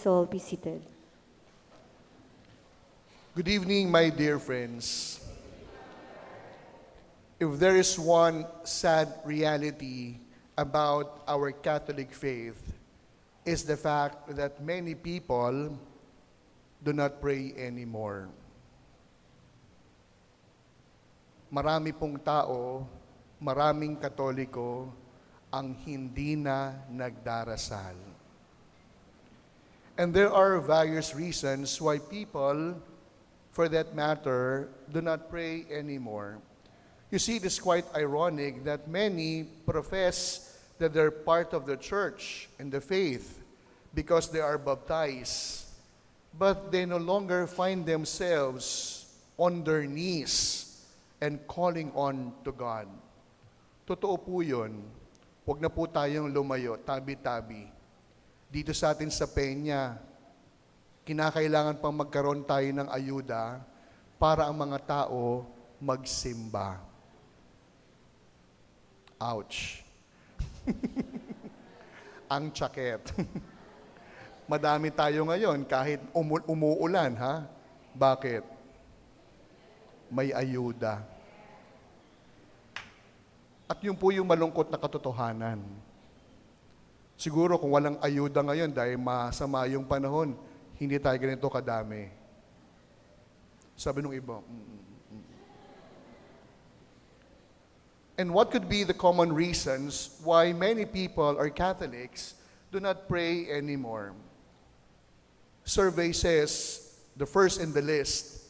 Please all be seated. Good evening, my dear friends. If there is one sad reality about our Catholic faith, is the fact that many people do not pray anymore. Marami pong tao, maraming Katoliko ang hindi na nagdarasal. And there are various reasons why people, for that matter, do not pray anymore. You see, it is quite ironic that many profess that they're part of the church and the faith because they are baptized, but they no longer find themselves on their knees and calling on to God. Totoo po yun. Huwag na po tayong lumayo, tabi-tabi. Dito sa atin sa Peña, kinakailangan pang magkaroon tayo ng ayuda para ang mga tao magsimba. Ouch. Ang tsaket. Madami tayo ngayon kahit umuulan, ha? Bakit? May ayuda. At yun po yung malungkot na katotohanan. Siguro kung walang ayuda ngayon dahil masama yung panahon, hindi tayo ganito kadami. Sabi nung iba. And what could be the common reasons why many people or Catholics do not pray anymore? Survey says, the first in the list,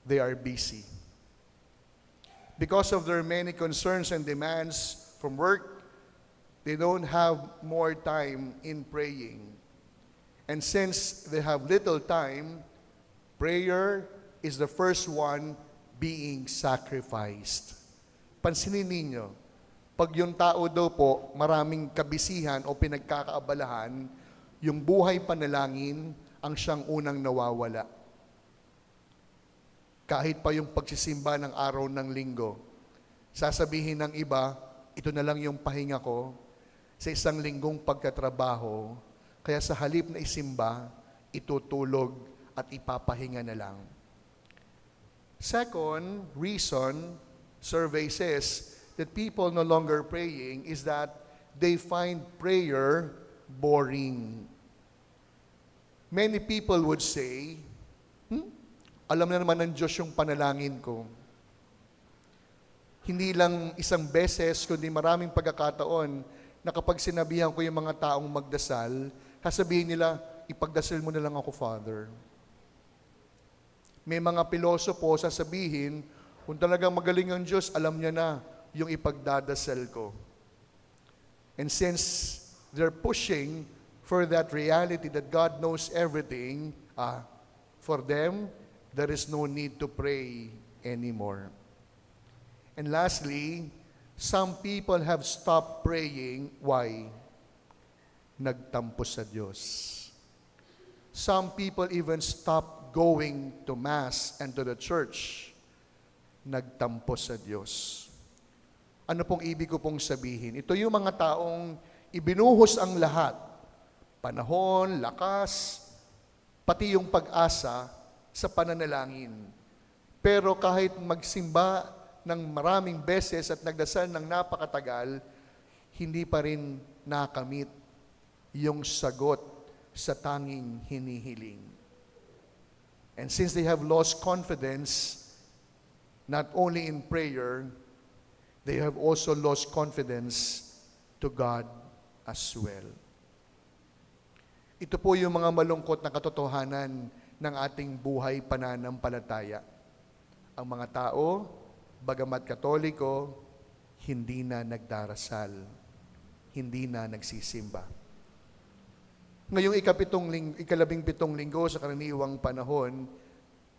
they are busy. Because of their many concerns and demands from work, they don't have more time in praying. And since they have little time, prayer is the first one being sacrificed. Pansinin ninyo, pag yung tao daw po maraming kabisihan o pinagkakaabalahan, yung buhay panalangin ang siyang unang nawawala. Kahit pa yung pagsisimba ng araw ng linggo, sasabihin ng iba, ito na lang yung pahinga ko sa isang linggong pagkatrabaho, kaya sa halip na isimba, itutulog at ipapahinga na lang. Second reason, survey says that people no longer praying is that they find prayer boring. Many people would say, alam na naman ng Diyos yung panalangin ko. Hindi lang isang beses, kundi maraming pagkakataon na kapag sinabihan ko yung mga taong magdasal, sasabihin nila, ipagdasal mo na lang ako, Father. May mga pilosopo sasabihin, kung talagang magaling ang Diyos, alam niya na yung ipagdadasal ko. And since they're pushing for that reality that God knows everything, for them, there is no need to pray anymore. And lastly, some people have stopped praying. Why? Nagtampo sa Diyos. Some people even stopped going to Mass and to the church. Nagtampo sa Diyos. Ano pong ibig ko pong sabihin? Ito yung mga taong ibinuhos ang lahat. Panahon, lakas, pati yung pag-asa sa pananalangin. Pero kahit magsimba ng maraming beses at nagdasal ng napakatagal, hindi pa rin nakamit yung sagot sa tanging hinihiling. And since they have lost confidence, not only in prayer, they have also lost confidence to God as well. Ito po yung mga malungkot na katotohanan ng ating buhay pananampalataya. Ang mga tao, bagamat Katoliko, hindi na nagdarasal, hindi na nagsisimba. Ngayong ikalabing pitong linggo sa karaniwang panahon,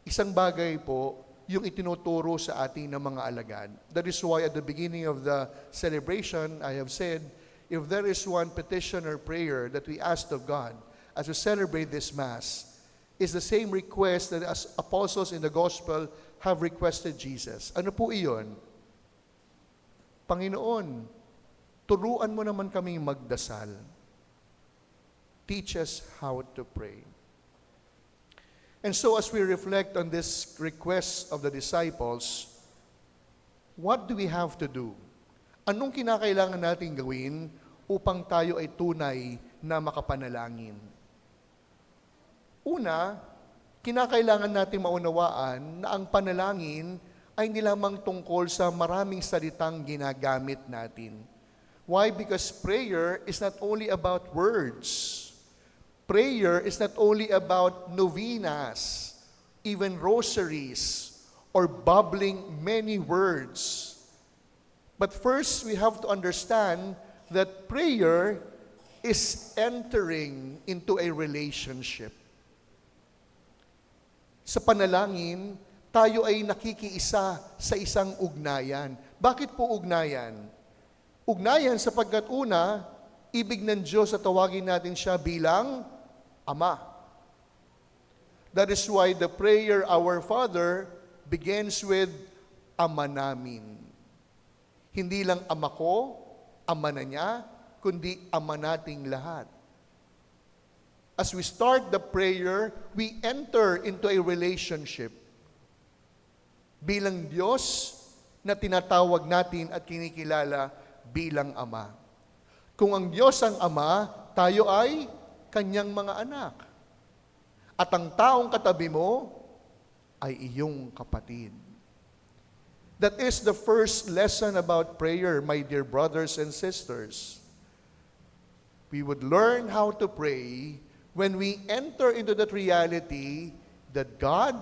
isang bagay po yung itinuturo sa atin ng mga alagad. That is why at the beginning of the celebration, I have said, if there is one petition or prayer that we ask of God as we celebrate this Mass, is the same request that as apostles in the gospel have requested Jesus. Ano po iyon? Panginoon, turuan mo naman kaming magdasal. teach us how to pray. And so as we reflect on this request of the disciples, what do we have to do? Anong kinakailangan natin gawin upang tayo ay tunay na makapanalangin? Una, kinakailangan natin maunawaan na ang panalangin ay hindi lamang tungkol sa maraming salitang ginagamit natin. Why? Because prayer is not only about words. Prayer is not only about novenas, even rosaries, or babbling many words. But first, we have to understand that prayer is entering into a relationship. Sa panalangin, tayo ay nakikiisa sa isang ugnayan. Bakit po ugnayan? Ugnayan sapagkat una, ibig ng Diyos na tawagin natin siya bilang Ama. That is why the prayer, Our Father, begins with Ama namin. Hindi lang Ama ko, Ama na niya, kundi Ama nating lahat. As we start the prayer, we enter into a relationship bilang Diyos na tinatawag natin at kinikilala bilang Ama. Kung ang Diyos ang Ama, tayo ay Kanyang mga anak. At ang taong katabi mo ay iyong kapatid. That is the first lesson about prayer, my dear brothers and sisters. We would learn how to pray when we enter into that reality that God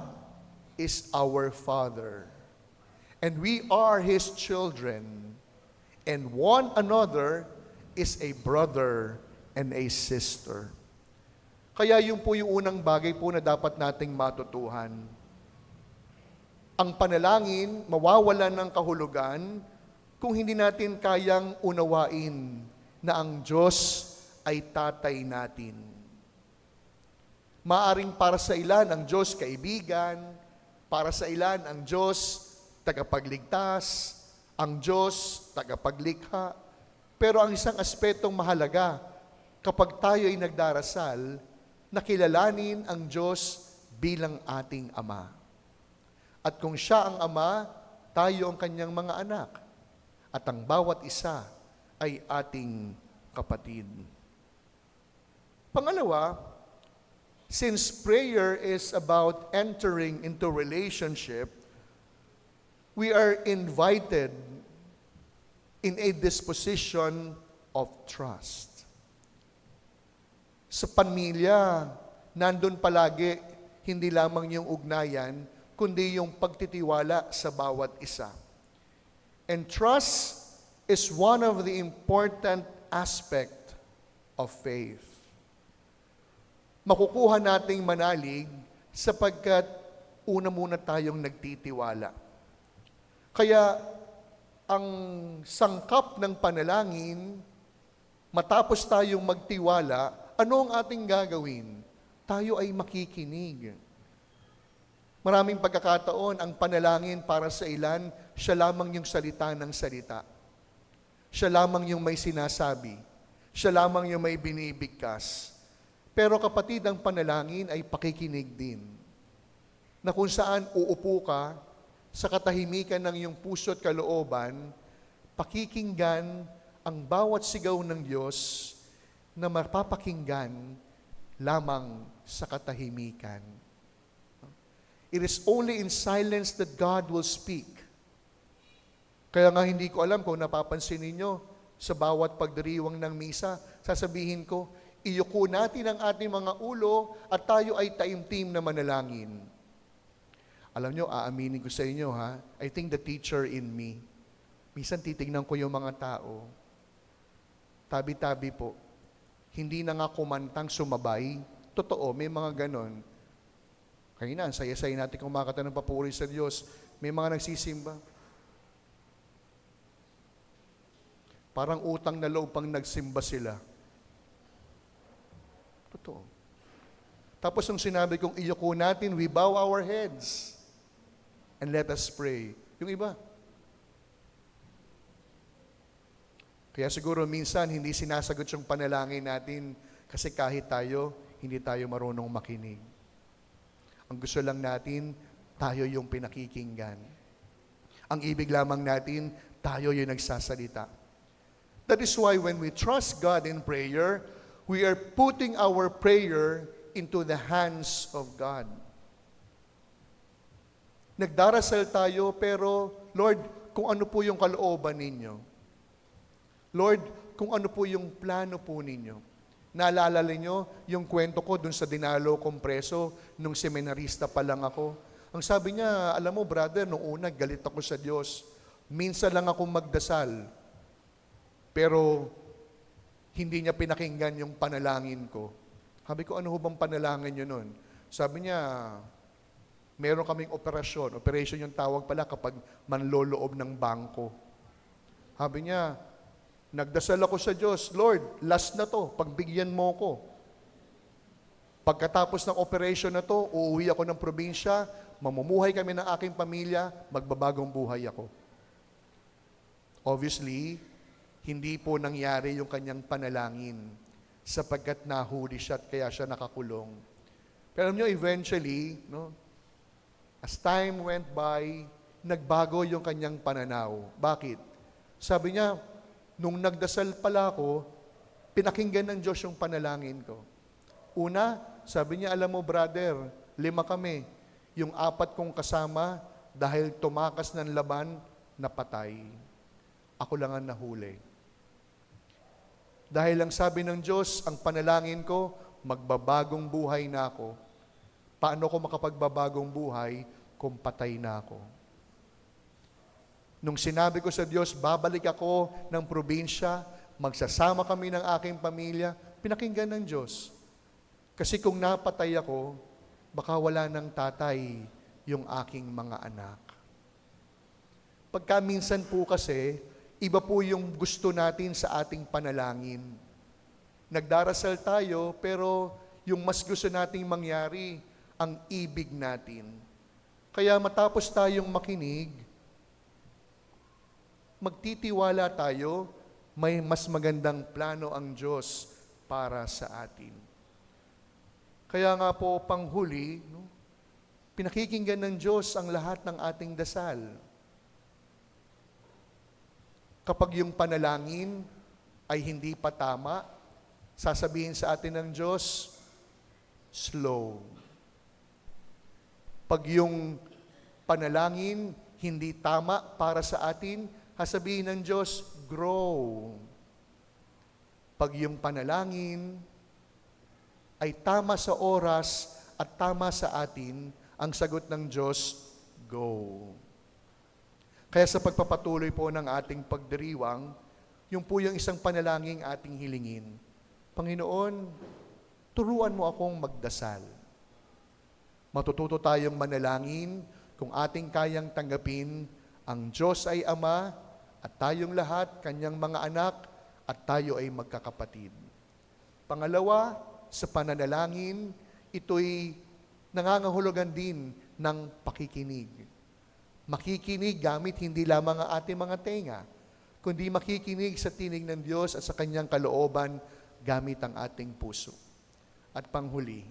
is our Father, and we are His children, and one another is a brother and a sister. Kaya yun po yung unang bagay po na dapat nating matutuhan. Ang panalangin, mawawalan ng kahulugan kung hindi natin kayang unawain na ang Diyos ay tatay natin. Maaring para sa ilan ang Diyos kaibigan, para sa ilan ang Diyos tagapagligtas, ang Diyos tagapaglikha. Pero ang isang aspetong mahalaga, kapag tayo ay nagdarasal, nakilalanin ang Diyos bilang ating Ama. At kung siya ang Ama, tayo ang kanyang mga anak. At ang bawat isa ay ating kapatid. Pangalawa, since prayer is about entering into relationship, we are invited in a disposition of trust. Sa pamilya, nandun palagi hindi lamang yung ugnayan, kundi yung pagtitiwala sa bawat isa. And trust is one of the important aspect of faith. Makukuha nating manalig sapagkat una muna tayong nagtitiwala. Kaya ang sangkap ng panalangin, matapos tayong magtiwala, ano ang ating gagawin? Tayo ay makikinig. Maraming pagkakataon, ang panalangin para sa ilan, siya lamang yung salita ng salita. Siya lamang yung may sinasabi. Siya lamang yung may binibigkas. Pero kapatid, ang panalangin ay pakikinig din. Na kung saan uupo ka, sa katahimikan ng iyong puso at kalooban, pakikinggan ang bawat sigaw ng Diyos na mapapakinggan lamang sa katahimikan. It is only in silence that God will speak. Kaya nga hindi ko alam kung napapansin ninyo, sa bawat pagdiriwang ng misa, sasabihin ko, iyuko natin ang ating mga ulo at tayo ay taimtim na manalangin. Alam nyo, aaminin ko sa inyo ha, I think the teacher in me, minsan titignan ko yung mga tao, tabi-tabi po, hindi na nga kumantang sumabay. Totoo, may mga ganon. Kanina, ang saya-saya natin kumakanta ng papuri sa Diyos. May mga nagsisimba. Parang utang na loob pang nagsimba sila. Totoo. Tapos nung sinabi kong iyuko natin, we bow our heads and let us pray. Yung iba. Kaya siguro minsan hindi sinasagot yung panalangin natin Kasi kahit tayo, hindi tayo marunong makinig. Ang gusto lang natin, tayo yung pinakikinggan. Ang ibig lamang natin, tayo yung nagsasalita. That is why when we trust God in prayer, we are putting our prayer into the hands of God. Nagdarasal tayo, pero Lord, kung ano po yung kalooban ninyo. Lord, kung ano po yung plano po ninyo. Naalala niyo yung kwento ko dun sa dinalo kong preso nung seminarista pa lang ako. Ang sabi niya, alam mo brother, nung una galit ako sa Diyos. Minsan lang akong magdasal. Pero hindi niya pinakinggan yung panalangin ko. Sabi ko, ano ho bang panalangin niyo nun? Sabi niya, meron kaming operasyon. Operation yung tawag pala kapag manloloob ng bangko. Sabi niya, nagdasal ako sa Diyos, Lord, last na to, pagbigyan mo ko. Pagkatapos ng operation na to, uuwi ako ng probinsya, mamumuhay kami ng aking pamilya, magbabagong buhay ako. Obviously, hindi po nangyari yung kanyang panalangin sapagkat nahuli siya at kaya siya nakakulong. Pero alam nyo, eventually, no, as time went by, nagbago yung kanyang pananaw. Bakit? Sabi niya, nung nagdasal pala ako, pinakinggan ng Diyos yung panalangin ko. Una, sabi niya, alam mo brother, 5 kami. Yung 4 kong kasama, dahil tumakas ng laban, napatay. Ako lang ang nahuli. Dahil lang sabi ng Diyos, ang panalangin ko, magbabagong buhay na ako. Paano ko makapagbabagong buhay kung patay na ako? Nung sinabi ko sa Diyos, babalik ako ng probinsya, magsasama kami ng aking pamilya, pinakinggan ng Diyos. Kasi kung napatay ako, baka wala ng tatay yung aking mga anak. Pagka minsan po kasi, iba po yung gusto natin sa ating panalangin. Nagdarasal tayo, pero yung mas gusto nating mangyari, ang ibig natin. Kaya matapos tayong makinig, magtitiwala tayo, may mas magandang plano ang Diyos para sa atin. Kaya nga po, panghuli, no, pinakikinggan ng Diyos ang lahat ng ating dasal. Kapag yung panalangin ay hindi pa tama, sasabihin sa atin ng Diyos, slow. Pag yung panalangin hindi tama para sa atin, sasabihin ng Diyos, grow. Pag yung panalangin ay tama sa oras at tama sa atin, ang sagot ng Diyos, go. Kaya sa pagpapatuloy po ng ating pagdiriwang, yung po yung isang panalangin ating hilingin. Panginoon, turuan mo akong magdasal. Matututo tayong manalangin kung ating kayang tanggapin ang Diyos ay Ama at tayong lahat, Kanyang mga anak, at tayo ay magkakapatid. Pangalawa, sa pananalangin, ito'y nangangahulugan din ng pakikinig. Makikinig gamit hindi lamang ang ating mga tenga, kundi makikinig sa tinig ng Diyos at sa Kanyang kalooban gamit ang ating puso. At panghuli,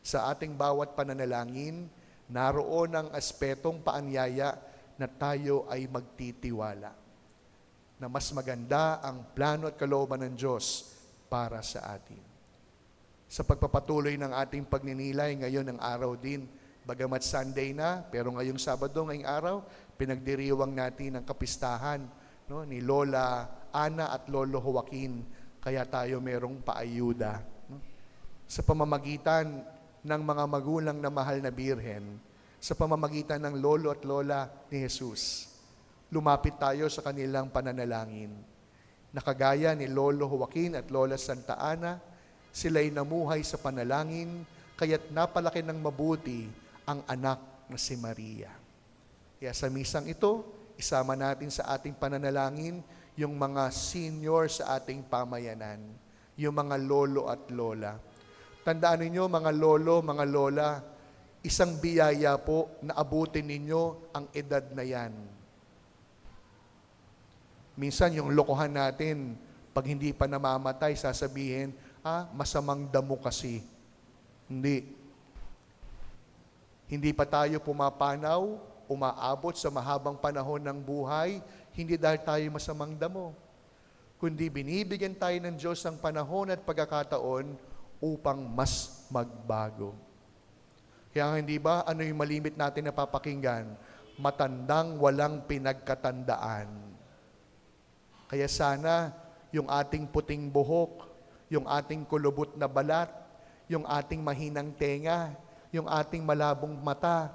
sa ating bawat pananalangin, naroon ang aspetong paanyaya na tayo ay magtitiwala. Na mas maganda ang plano at kalooban ng Diyos para sa atin. Sa pagpapatuloy ng ating pagninilay, ngayon ang araw din, bagamat Sunday na, pero ngayong Sabado, ngayong araw, pinagdiriwang natin ang kapistahan, no, ni Lola Ana at Lolo Joaquin, kaya tayo merong paayuda. No? Sa pamamagitan ng mga magulang na mahal na birhen, sa pamamagitan ng Lolo at Lola ni Jesus, lumapit tayo sa kanilang pananalangin. Nakagaya ni Lolo Joaquin at Lola Santa Ana, sila'y namuhay sa panalangin, kaya't napalaki ng mabuti ang anak na si Maria. Kaya sa misang ito, isama natin sa ating pananalangin yung mga senior sa ating pamayanan, yung mga lolo at lola. Tandaan ninyo, mga lolo, mga lola, isang biyaya po na abutin ninyo ang edad na yan. Minsan yung lokohan natin, pag hindi pa namamatay, sasabihin, masamang damo kasi. Hindi. Hindi pa tayo pumapanaw, umaabot sa mahabang panahon ng buhay, hindi dahil tayo masamang damo, kundi binibigyan tayo ng Diyos ng panahon at pagkakataon upang mas magbago. Kaya hindi ba, ano yung malimit natin na papakinggan? Matandang walang pinagkatandaan. Kaya sana, yung ating puting buhok, yung ating kulubot na balat, yung ating mahinang tenga, yung ating malabong mata,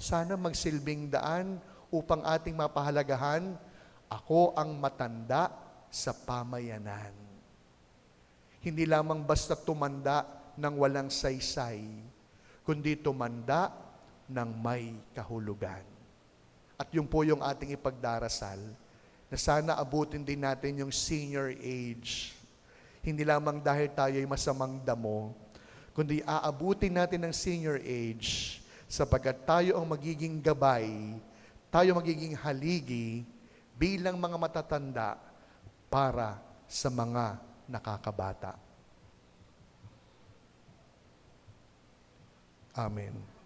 sana magsilbing daan upang ating mapahalagahan, ako ang matanda sa pamayanan. Hindi lamang basta tumanda ng walang saysay, kundi tumanda ng may kahulugan. At yun po yung ating ipagdarasal, na sana abutin din natin yung senior age. Hindi lamang dahil tayo'y masamang damo, kundi aabutin natin ng senior age sapagkat tayo ang magiging gabay, tayo magiging haligi bilang mga matatanda para sa mga nakakabata. Amen.